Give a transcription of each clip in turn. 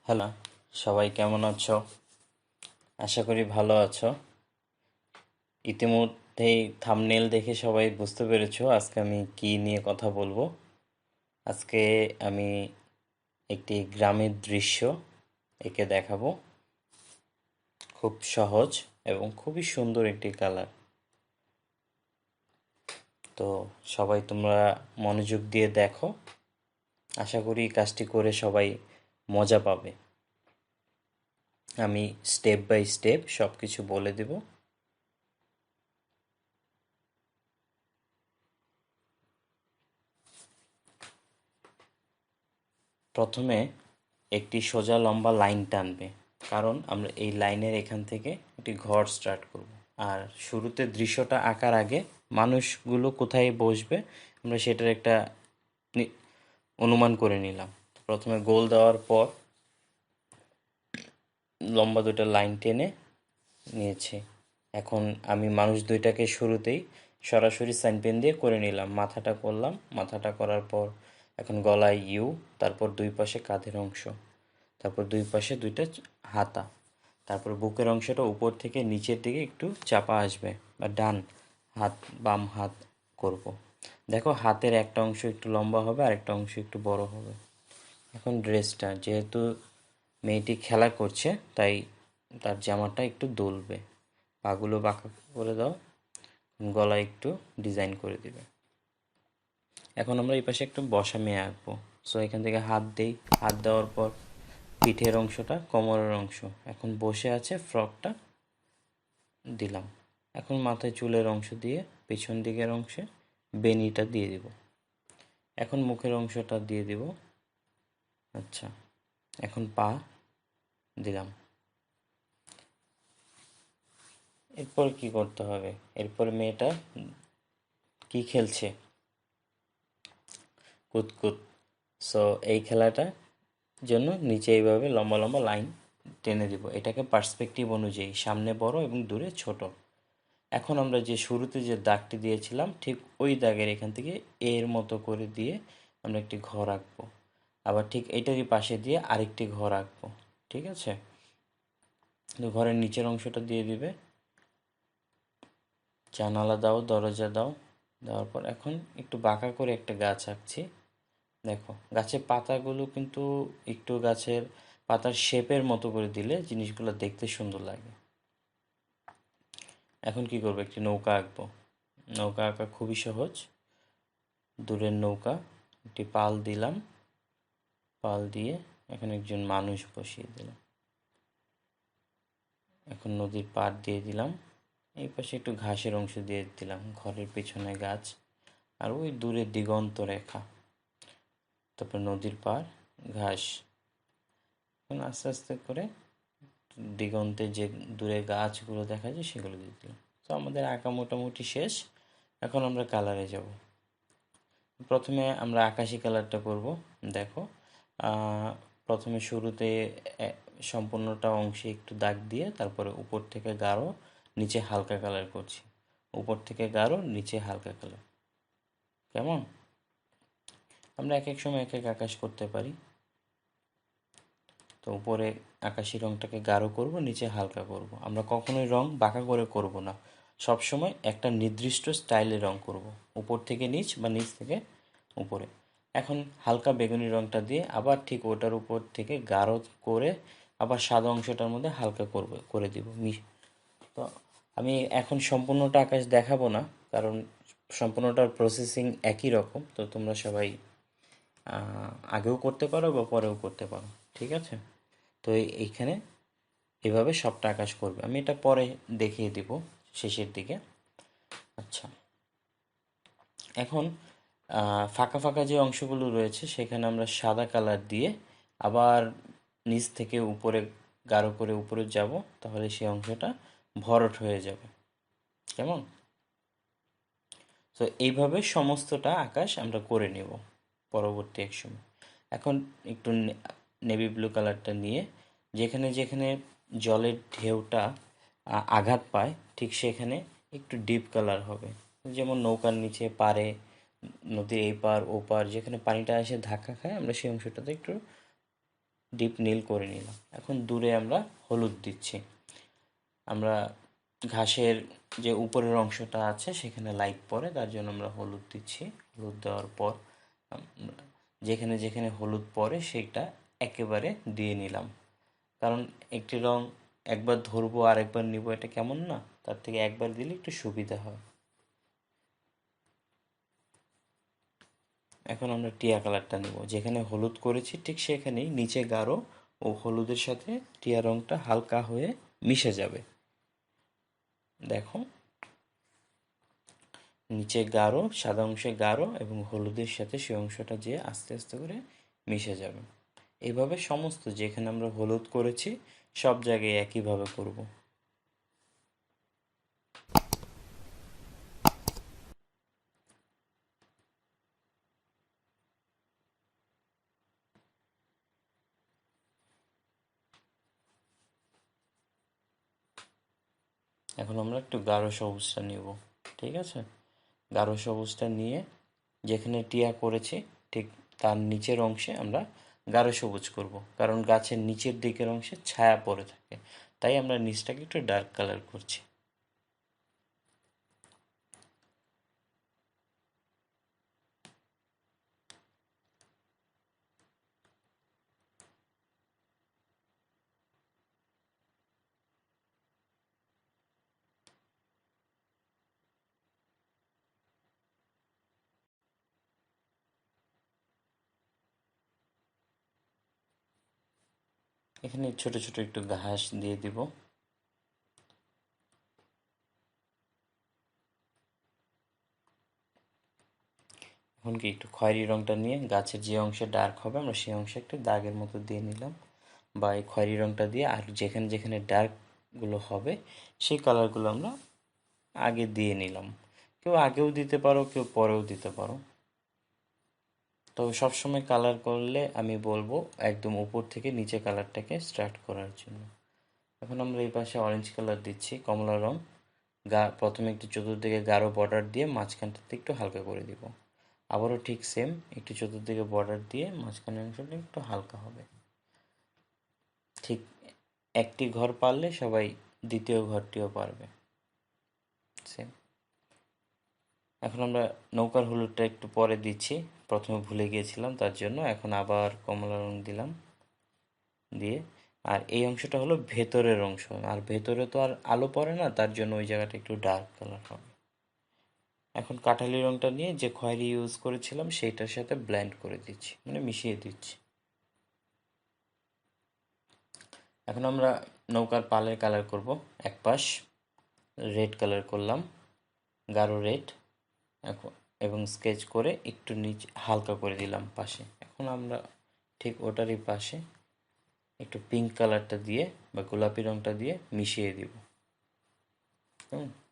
Hello, সবাই কেমন আছো? আশা করি ভালো আছো। ইতিমধ্যেই থাম্বনেল দেখে সবাই বুঝতে পেরেছো আজকে আমি কি নিয়ে কথা বলবো। আজকে আমি একটি গ্রামের দৃশ্য একে দেখাবো। খুব সহজ এবং খুবই সুন্দর একটি কালার। তো সবাই তোমরা মনোযোগ দিয়ে দেখো। আশা করি কাজটি করে সবাই মজা পাবে। আমি স্টেপ বাই স্টেপ সব কিছু বলে দেব। প্রথমে একটি সোজা লম্বা লাইন টানবে, কারণ আমরা এই লাইনের এখান থেকে একটি ঘর স্টার্ট করব। আর শুরুতে দৃশ্যটা আঁকার আগে মানুষগুলো কোথায় বসবে আমরা সেটার একটা অনুমান করে নিলাম। প্রথমে গোল দেওয়ার পর লম্বা দুটো লাইন টেনে নিয়েছি। এখন আমি মানুষ দুইটাকে শুরুতেই সরাসরি সাইন পেন দিয়ে করে নিলাম। মাথাটা করলাম, মাথাটা করার পর এখন গলায় ইউ, তারপর দুই পাশে কাঁধের অংশ, তারপর দুই পাশে দুইটা হাতা, তারপর বুকের অংশটা উপর থেকে নিচের দিকে একটু চাপা আসবে বা ডান হাত বাম হাত করব। দেখো হাতের একটা অংশ একটু লম্বা হবে আর একটা অংশ একটু বড় হবে। এখন ড্রেসটা যেহেতু মেয়েটি খেলা করছে তাই তার জামাটা একটু দুলবে। পাগুলো বাঁকা করে দাও, গলা একটু ডিজাইন করে দিবে। এখন আমরা এই পাশে একটু বসা মেয়ে আঁকবো। সো এখান থেকে হাত দেই, হাত দেওয়ার পর পিঠের অংশটা কোমরের অংশ, এখন বসে আছে ফ্রকটা দিলাম। এখন মাথায় চুলের অংশ দিয়ে পেছন দিকের অংশে বেনিটা দিয়ে দিব। এখন মুখের অংশটা দিয়ে দিব। আচ্ছা, এখন পা দিলাম। এরপর কি করতে হবে? এরপর মেয়েটা কি খেলছে? কুতকুত। সো এই খেলাটা জন্য নিচে এইভাবে লম্বা লম্বা লাইন টেনে দিব। এটাকে পার্সপেক্টিভ অনুযায়ী সামনে বড় এবং দূরে ছোট। এখন আমরা যে শুরুতে যে দাগটি দিয়েছিলাম ঠিক ওই দাগের এখান থেকে এর মতো করে দিয়ে আমরা একটি ঘর আঁকবো। আবার ঠিক এটারই পাশে দিয়ে আরেকটি ঘর আঁকবো। ঠিক আছে? তো ঘরের নিচের অংশটা দিয়ে দিবে। জানালা দাও, দরজা দাও, দেওয়ার পর এখন একটু বাঁকা করে একটা গাছ আঁকছি। দেখো গাছের পাতাগুলো কিন্তু একটু গাছের পাতার শেপের মতো করে দিলে জিনিসগুলো দেখতে সুন্দর লাগে। এখন কি করবো? একটি নৌকা আঁকবো। নৌকা আঁকা খুবই সহজ। দূরের নৌকা, একটি পাল দিলাম, পাল দিয়ে এখানে একজন মানুষ বসিয়ে দিলাম। এখন নদীর পাড় দিয়ে দিলাম। এই পাশে একটু ঘাসের অংশ দিয়ে দিলাম, ঘরের পেছনে গাছ আর ওই দূরে দিগন্ত রেখা, তারপর নদীর পাড়, ঘাস। এখন আস্তে আস্তে করে দিগন্তে যে দূরে গাছগুলো দেখা যায় সেগুলো দিয়ে দিলাম। তো আমাদের আঁকা মোটামুটি শেষ। এখন আমরা কালারে যাব। প্রথমে আমরা আকাশি কালারটা করব। দেখো প্রথমে শুরুতে সম্পূর্ণটা অংশে একটু দাগ দিয়ে তারপরে উপর থেকে গাঢ় নিচে হালকা কালার করছি। উপর থেকে গাঢ় নিচে হালকা কালার। কেমন? আমরা এক এক সময় এক এক আকাশ করতে পারি। তো উপরে আকাশি রংটাকে গাঢ় করব, নিচে হালকা করব। আমরা কখনোই রং বাঁকা করে করব না, সব সময় একটা নির্দিষ্ট স্টাইলে রং করব, উপর থেকে নিচ বা নিচ থেকে উপরে। এখন হালকা বেগুনি রংটা দিয়ে আবার ঠিক ওটার উপর থেকে গাঢ় করে আবার সাদা অংশটার মধ্যে হালকা করে দিব। তো আমি এখন সম্পূর্ণটা আকাশ দেখাবো না, কারণ সম্পূর্ণটার প্রসেসিং একই রকম। তো তোমরা সবাই আগেও করতে পারো বা পরেও করতে পারো। ঠিক আছে? তো এইখানে এভাবে সবটা আকাশ করবে। আমি এটা পরে দেখিয়ে দিব শেষের দিকে। আচ্ছা, এখন ফাঁকা ফাঁকা যে অংশগুলো রয়েছে সেখানে আমরা সাদা কালার দিয়ে আবার নিচ থেকে উপরে গাঢ় করে উপরে যাব, তাহলে সেই অংশটা ভরট হয়ে যাবে। কেমন? তো এইভাবে সমস্তটা আকাশ আমরা করে নেব পরবর্তী এক সময়। এখন একটু নেভি ব্লু কালারটা নিয়ে যেখানে যেখানে জলের ঢেউটা আঘাত পায় ঠিক সেখানে একটু ডিপ কালার হবে। যেমন নৌকার নিচে পাড়ে, নদীর এই পার ও পার যেখানে পানিটা এসে ধাক্কা খায় আমরা সেই অংশটাতে একটু ডিপ নীল করে নিলাম। এখন দূরে আমরা হলুদ দিচ্ছি। আমরা ঘাসের যে উপরের অংশটা আছে সেখানে লাইট পড়ে, তার জন্য আমরা হলুদ দিচ্ছি। হলুদ দেওয়ার পর যেখানে যেখানে হলুদ পড়ে সেইটা একেবারে দিয়ে নিলাম। কারণ একটি রং একবার ধরবো আর একবার নিব, এটা কেমন না? তার থেকে একবার দিলে একটু সুবিধা হয়। এখন আমরা টিয়া কালারটা নেব। যেখানে হলুদ করেছি ঠিক সেখানেই নিচে গাঢ় ও হলুদের সাথে টিয়া রংটা হালকা হয়ে মিশে যাবে। দেখো, নিচে গাঢ়, সাদা অংশে গাঢ় এবং হলুদের সাথে সেই অংশটা যেয়ে আস্তে আস্তে করে মিশে যাবে। এইভাবে সমস্ত যেখানে আমরা হলুদ করেছি সব জায়গায় একইভাবে করব। এখন আমরা একটু গাঢ় সবুজটা নেব। ঠিক আছে, গাঢ় সবুজটা নিয়ে যেখানে টিয়া করেছি ঠিক তার নিচের অংশে আমরা গাঢ় সবুজ করব, কারণ গাছের নিচের দিকের অংশে ছায়া পড়ে থাকে, তাই আমরা নিচটাকে একটু ডার্ক কালার করছি। এখানে ছোট ছোট একটু ঘাস দিয়ে দিব। এখন কি একটু খয়েরি রংটা নিয়ে গাছের যে অংশে ডার্ক হবে আমরা সেই অংশে একটু দাগের মতো দিয়ে নিলাম, বা এই খয়েরি রংটা দিয়ে আর যেখানে যেখানে ডার্কগুলো হবে সেই কালারগুলো আমরা আগে দিয়ে নিলাম। কেউ আগেও দিতে পারো, কেউ পরেও দিতে পারো। তবে সবসময় কালার করলে আমি বলবো একদম উপর থেকে নিচে কালারটাকে স্টার্ট করার জন্য। এখন আমরা এই পাশে অরেঞ্জ কালার দিচ্ছি, কমলা রং। প্রথমে একটু চতুর্দিকে গাঢ় বর্ডার দিয়ে মাঝখানটাতে একটু হালকা করে দিব। আবারও ঠিক সেম একটু চতুর্দিকে বর্ডার দিয়ে মাঝখানের অংশটা একটু হালকা হবে। ঠিক একটি ঘর পারলে সবাই দ্বিতীয় ঘরটিও পারবে। সেম। এখন আমরা নৌকার হলুদটা একটু পরে দিচ্ছি, প্রথমে ভুলে গিয়েছিলাম তার জন্য। এখন আবার কমলা রং দিলাম, দিয়ে আর এই অংশটা হলো ভেতরের অংশ, আর ভেতরে তো আর আলো পড়ে না, তার জন্য ওই জায়গাটা একটু ডার্ক কালার হবে। এখন কাঠালি রংটা নিয়ে যে খয়েরি ইউজ করেছিলাম সেইটার সাথে ব্লেন্ড করে দিচ্ছি, মানে মিশিয়ে দিচ্ছি। এখন আমরা নৌকার পালের কালার করব। এক পাশ রেড কালার করলাম, গাঢ় রেড, এখন এবং স্কেচ করে একটু নিচে হালকা করে দিলাম পাশে। এখন আমরা ঠিক ওটারই পাশে একটু পিঙ্ক কালারটা দিয়ে বা গোলাপি রংটা দিয়ে মিশিয়ে দিব।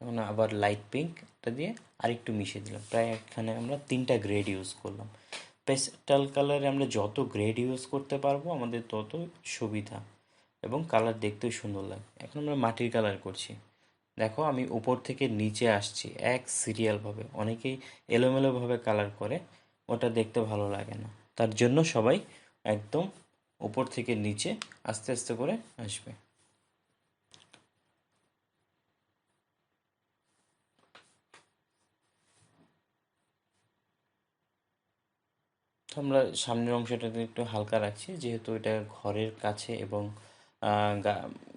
এখন আবার লাইট পিঙ্কটা দিয়ে আরেকটু মিশিয়ে দিলাম। প্রায় এখানে আমরা 3টা গ্রেড ইউজ করলাম। পেস্টাল কালারে আমরা যত গ্রেড ইউজ করতে পারবো আমাদের তত সুবিধা এবং কালার দেখতেও সুন্দর লাগে। এখন আমরা মাটির কালার করছি। দেখো, আমি উপর থেকে নিচে আসছি এক সিরিয়ালভাবে। অনেকেই এলোমেলোভাবে কালার করে, ওটা দেখতে ভালো লাগে না। তার জন্য সবাই একদম উপর থেকে নিচে আস্তে আস্তে করে আসবে। তো আমরা সামনের অংশটাতে একটু হালকা রাখছি, যেহেতু এটা ঘরের কাছে এবং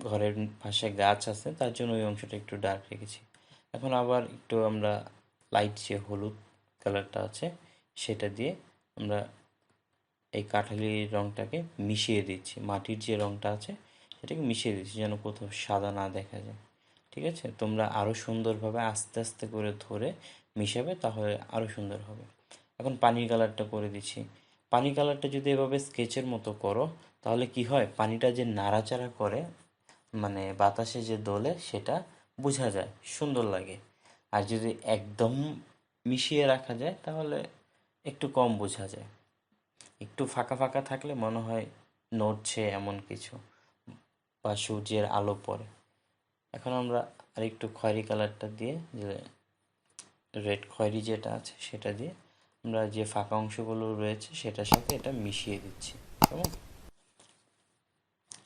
ঘরের পাশে গাছ আছে, তার জন্য ওই অংশটা একটু ডার্ক রেখেছি। এখন আবার একটু আমরা লাইট যে হলুদ কালারটা আছে সেটা দিয়ে আমরা এই কাঠালি রংটাকে মিশিয়ে দিচ্ছি। মাটির যে রংটা আছে সেটাকে মিশিয়ে দিচ্ছি যেন কোথাও সাদা না দেখা যায়। ঠিক আছে, তোমরা আরও সুন্দরভাবে আস্তে আস্তে করে ধরে মিশাবে, তাহলে আরও সুন্দর হবে। এখন পানির কালারটা করে দিচ্ছি। পানি কালারটা যদি এভাবে স্কেচের মতো করো তাহলে কি হয়, পানিটা যে নাড়াচাড়া করে মানে বাতাসে যে দোলে সেটা বোঝা যায়, সুন্দর লাগে। আর যদি একদম মিশিয়ে রাখা যায় তাহলে একটু কম বোঝা যায়। একটু ফাঁকা ফাঁকা থাকলে মনে হয় নড়ছে এমন কিছু, বা সূর্যের আলো পড়ে। এখন আমরা আরেকটু খয়েরি কালারটা দিয়ে, যে রেড খয়েরি যেটা আছে সেটা দিয়ে আমরা যে ফাঁকা অংশগুলো রয়েছে সেটার সাথে এটা মিশিয়ে দিচ্ছি। কেমন?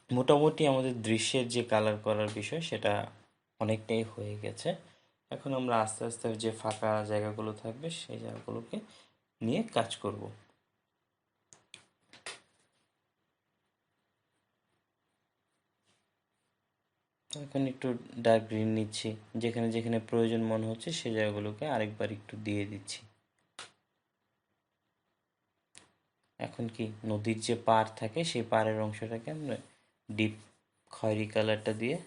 মোটামুটি আমাদের দৃশ্যের যে কালার করার বিষয় সেটা অনেকটাই হয়ে গেছে। এখন আমরা আস্তে আস্তে যে ফাঁকা জায়গাগুলো থাকবে সেই জায়গাগুলোকে নিয়ে কাজ করব। এখন একটু ডার্ক গ্রিন নিচ্ছি, যেখানে যেখানে প্রয়োজন মনে হচ্ছে সেই জায়গাগুলোকে আরেকবার একটু দিয়ে দিচ্ছি। এখন কি নদীর যে পাড় থাকে সেই পাড়ের অংশটাকে আমরা ডিপ খয়েরি কালারটা দিয়ে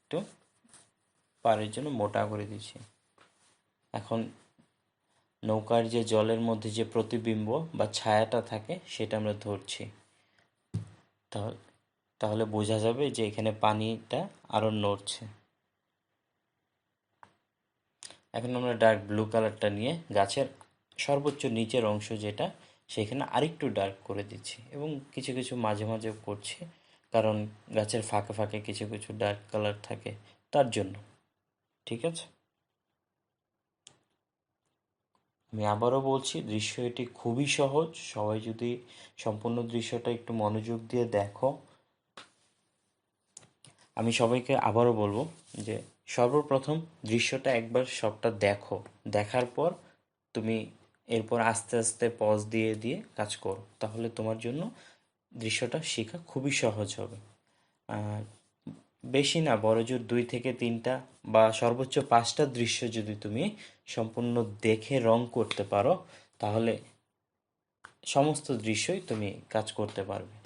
একটু পাড়ের জন্য মোটা করে দিচ্ছি। এখন নৌকার যে জলের মধ্যে যে প্রতিবিম্ব বা ছায়াটা থাকে সেটা আমরা ধরছি। তাহলে তাহলে বোঝা যাবে যে এখানে পানিটা আরো নড়ছে। এখন আমরা ডার্ক ব্লু কালারটা নিয়ে গাছের সর্বোচ্চ নিচের অংশ যেটা সেখানে আরেকটু ডার্ক করে দিচ্ছি, এবং কিছু কিছু মাঝে মাঝে করছি, কারণ গাছের ফাঁকে ফাঁকে কিছু কিছু ডার্ক কালার থাকে তার জন্য। ঠিক আছে, আমি আবারও বলছি, দৃশ্য এটি খুবই সহজ। সবাই যদি সম্পূর্ণ দৃশ্যটা একটু মনোযোগ দিয়ে দেখো। আমি সবাইকে আবারও বলবো যে সর্বপ্রথম দৃশ্যটা একবার সবটা দেখো, দেখার পর তুমি এরপর আস্তে আস্তে পজ দিয়ে দিয়ে কাজ করো, তাহলে তোমার জন্য দৃশ্যটা শেখা খুবই সহজ হবে। আর বেশি না, বড়জোর 2 থেকে 3টা বা সর্বোচ্চ 5টা দৃশ্য যদি তুমি সম্পূর্ণ দেখে রং করতে পারো, তাহলে সমস্ত দৃশ্যই তুমি কাজ করতে পারবে,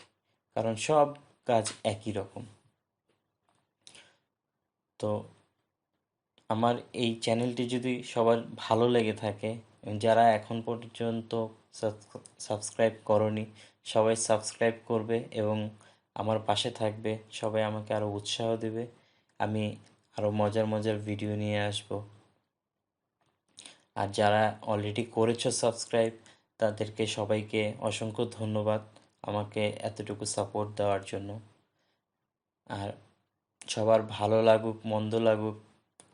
কারণ সব কাজ একই রকম। তো আমার এই চ্যানেলটি যদি সবার ভালো লেগে থাকে, যারা এখন পর্যন্ত সাবস্ক্রাইব করনি সবাই সাবস্ক্রাইব করবে এবং আমার পাশে থাকবে, সবাই আমাকে আরও উৎসাহ দেবে। আমি আরও মজার মজার ভিডিও নিয়ে আসব। আর যারা অলরেডি করেছো সাবস্ক্রাইব, তাদেরকে সবাইকে অসংখ্য ধন্যবাদ আমাকে এতটুকু সাপোর্ট দেওয়ার জন্য। আর সবার ভালো লাগুক মন্দ লাগুক,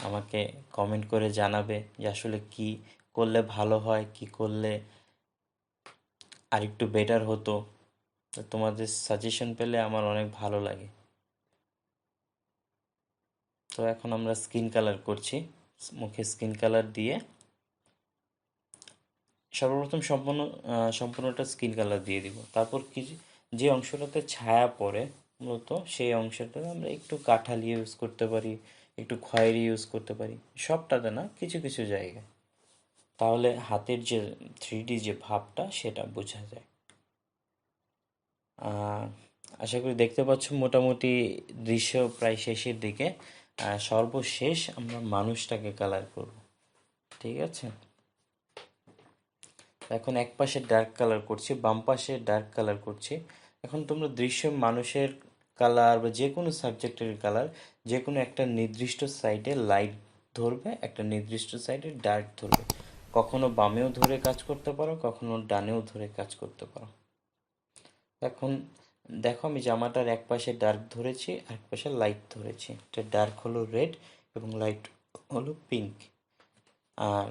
আমাকে কমেন্ট করে জানাবে যে আসলে কি করলে ভালো হয়, কি করলে আরেকটু বেটার হতো। তো তোমাদের সাজেশন পেলে আমার অনেক ভালো লাগে। তো এখন আমরা স্কিন কালার করছি। মুখে স্কিন কালার দিয়ে সর্বপ্রথম সম্পূর্ণটা স্কিন কালার দিয়ে দিব। তারপর কি, যে অংশটাতে ছায়া পড়ে মূলত সেই অংশটাতে আমরা একটু কাঠালি ইউজ করতে পারি, একটু খয়েরি ইউজ করতে পারি, সবটাতে না, কিছু কিছু জায়গায়। তাহলে হাতের যে 3D যে ভাবটা সেটা বোঝা যায়। আহ, আশা করি দেখতে পাচ্ছ মোটামুটি দৃশ্য প্রায় শেষের দিকে। সর্বশেষ আমরা মানুষটাকে কালার করব। ঠিক আছে, এখন এক পাশে ডার্ক কালার করছি, বাম পাশে ডার্ক কালার করছি। এখন তোমরা দৃশ্য মানুষের কালার বা যে কোনো সাবজেক্টের কালার যে কোনো একটা নির্দিষ্ট সাইডে লাইট ধরবে, একটা নির্দিষ্ট সাইডে ডার্ক ধরবে। কখনো বামেও ধরে কাজ করতে পারো, কখনো ডানেও ধরে কাজ করতে পারো। এখন দেখো, আমি জামাটার এক পাশে ডার্ক ধরেছি, আর এক পাশে লাইট ধরেছি। এটা ডার্ক হলো রেড এবং লাইট হলো পিঙ্ক। আর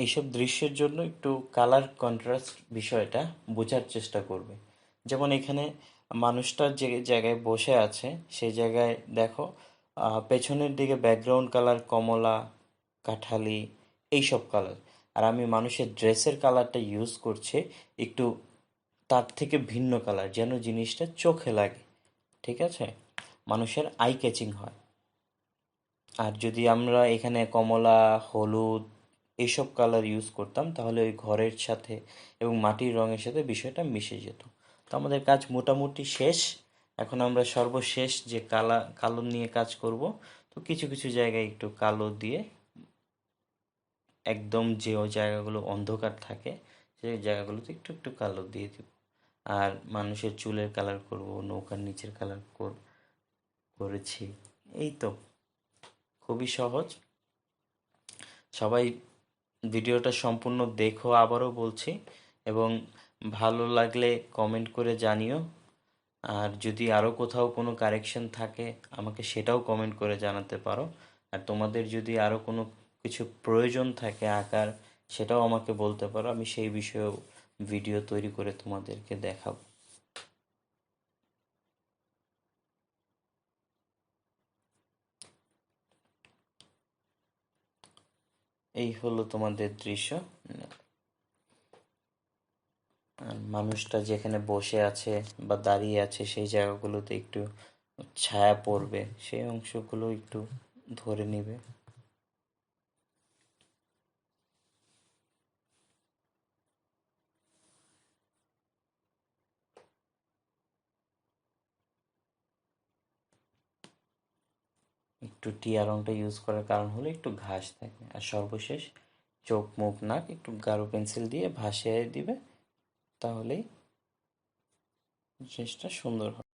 এইসব দৃশ্যের জন্য একটু কালার কন্ট্রাস্ট বিষয়টা বোঝার চেষ্টা করবে। যেমন এখানে মানুষটার যে জায়গায় বসে আছে সেই জায়গায় দেখো, পেছনের দিকে ব্যাকগ্রাউন্ড কালার কমলা, কাঠালি, এইসব কালার। আর আমি মানুষের ড্রেসের কালারটা ইউজ করছি একটু তার থেকে ভিন্ন কালার, যেন জিনিসটা চোখে লাগে। ঠিক আছে, মানুষের আই ক্যাচিং হয়। আর যদি আমরা এখানে কমলা, হলুদ এইসব কালার ইউজ করতাম, তাহলে ওই ঘরের সাথে এবং মাটির রঙের সাথে বিষয়টা মিশে যেত। তো আমাদের কাজ মোটামুটি শেষ। এখন আমরা সর্বশেষ যে কালো নিয়ে কাজ করব। তো কিছু কিছু জায়গায় একটু কালো দিয়ে একদম যে ওই জায়গাগুলো অন্ধকার থাকে সেই জায়গাগুলোতে একটু একটু কালো দিয়ে দিব। আর মানুষের চুলের কালার করব, নৌকার নিচের কালার করেছি। এই তো, খুবই সহজ। সবাই ভিডিওটা সম্পূর্ণ দেখো, আবারও বলছি, এবং ভালো লাগলে কমেন্ট করে জানিও। আর যদি আরও কোথাও কোনো কারেকশন থাকে আমাকে সেটাও কমেন্ট করে জানাতে পারো। আর তোমাদের যদি আরও কোনো কিছু প্রয়োজন থাকে আঁকার, সেটাও আমাকে বলতে পারো, আমি সেই বিষয়েও ভিডিও তৈরি করে তোমাদেরকে দেখাবো। এই হলো তোমাদের দৃশ্য। আর মানুষটা যেখানে বসে আছে বা দাঁড়িয়ে আছে সেই জায়গাগুলোতে একটু ছায়া পড়বে, সেই অংশগুলো একটু ধরে নিবে। একটু টিয়া রংটা ইউজ করার কারণ হলো একটু ঘাস থাকে। আর সর্বশেষ চোখ মুখ নাক একটু গাঢ় পেন্সিল দিয়ে ভাসিয়ে দিবে, তাহলেই জিনিসটা সুন্দর হবে।